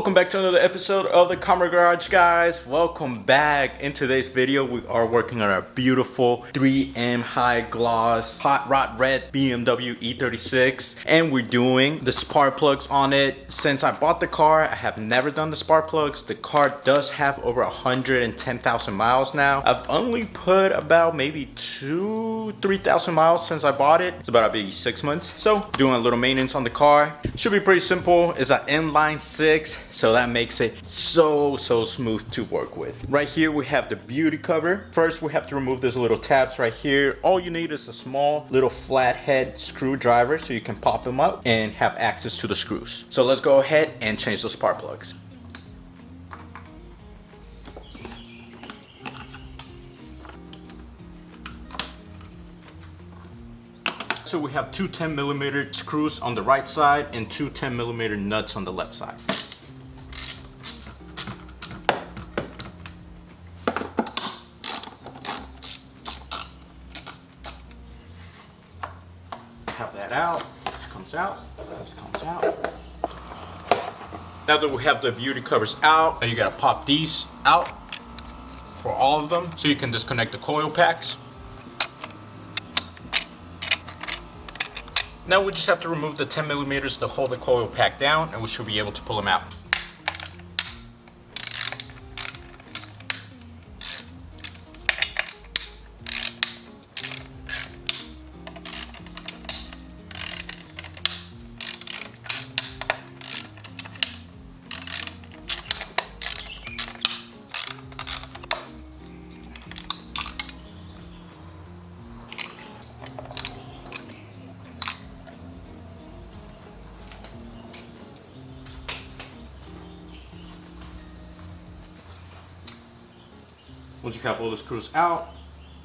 Welcome back to another episode of the KameGarage, guys. Welcome back. In today's video, we are working on our beautiful 3M high gloss hot rod red BMW E36, and we're doing the spark plugs on it. Since I bought the car, I have never done the spark plugs. The car does have over 110,000 miles now. I've only put about maybe 3,000 miles since I bought it. It's about maybe 6 months. So doing a little maintenance on the car. Should be pretty simple. It's an inline 6, so that makes it so smooth to work with. Right here we have the beauty cover. First we have to remove these little tabs right here. All you need is a small little flathead screwdriver so you can pop them up and have access to the screws. So let's go ahead and change those spark plugs. So we have two 10mm screws on the right side and two 10mm nuts on the left side. Have that out. This comes out. This comes out. Now that we have the beauty covers out, now you gotta pop these out for all of them so you can disconnect the coil packs. Now we just have to remove the 10mm to hold the coil pack down, and we should be able to pull them out. Once you have all the screws out,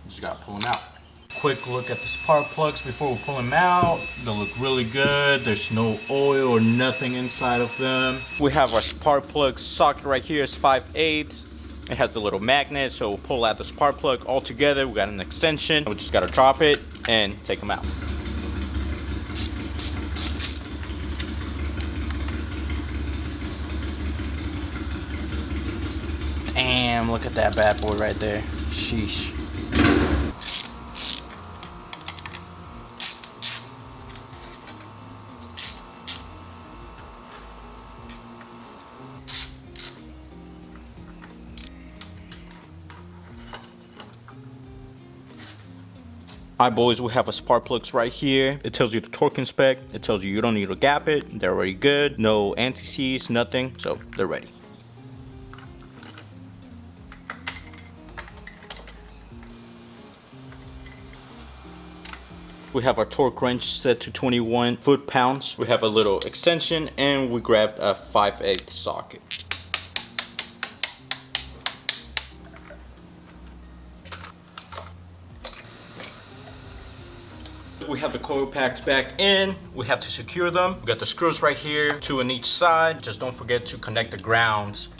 you just gotta pull them out. Quick look at the spark plugs before we pull them out. They look really good. There's no oil or nothing inside of them. We have our spark plug socket right here. It's 5/8. It has a little magnet, so we'll pull out the spark plug all together. We got an extension. We just gotta drop it and take them out. Damn, look at that bad boy right there. Sheesh. Alright boys, we have a spark plugs right here. It tells you the torque and spec. It tells you don't need to gap it. They're already good. No anti-seize, nothing. So they're ready. We have our torque wrench set to 21 foot-pounds. We have a little extension, and we grabbed a 5/8 socket. We have the coil packs back in. We have to secure them. We got the screws right here, 2 on each side. Just don't forget to connect the grounds.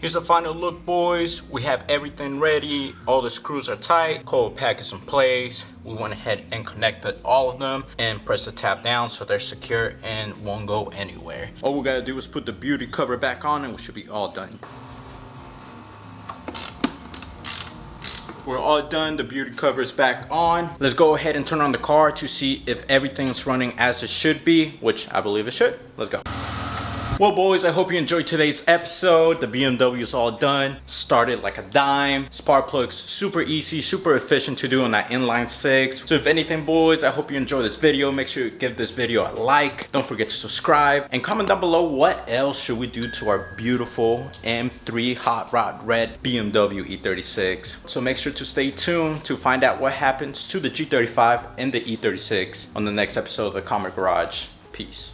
Here's the final look, boys. We have everything ready. All the screws are tight. Coil pack is in place. We went ahead and connected all of them and press the tab down so they're secure and won't go anywhere. All we gotta do is put the beauty cover back on and we should be all done. We're all done. The beauty cover is back on. Let's go ahead and turn on the car to see if everything's running as it should be, which I believe it should. Let's go. Well boys, I hope you enjoyed today's episode. The BMW is all done. Started like a dime. Spark plugs, super easy, super efficient to do on that inline 6. So if anything boys, I hope you enjoyed this video. Make sure you give this video a like. Don't forget to subscribe. And comment down below what else should we do to our beautiful M3 hot rod red BMW E36. So make sure to stay tuned to find out what happens to the G35 and the E36 on the next episode of the KameGarage. Peace.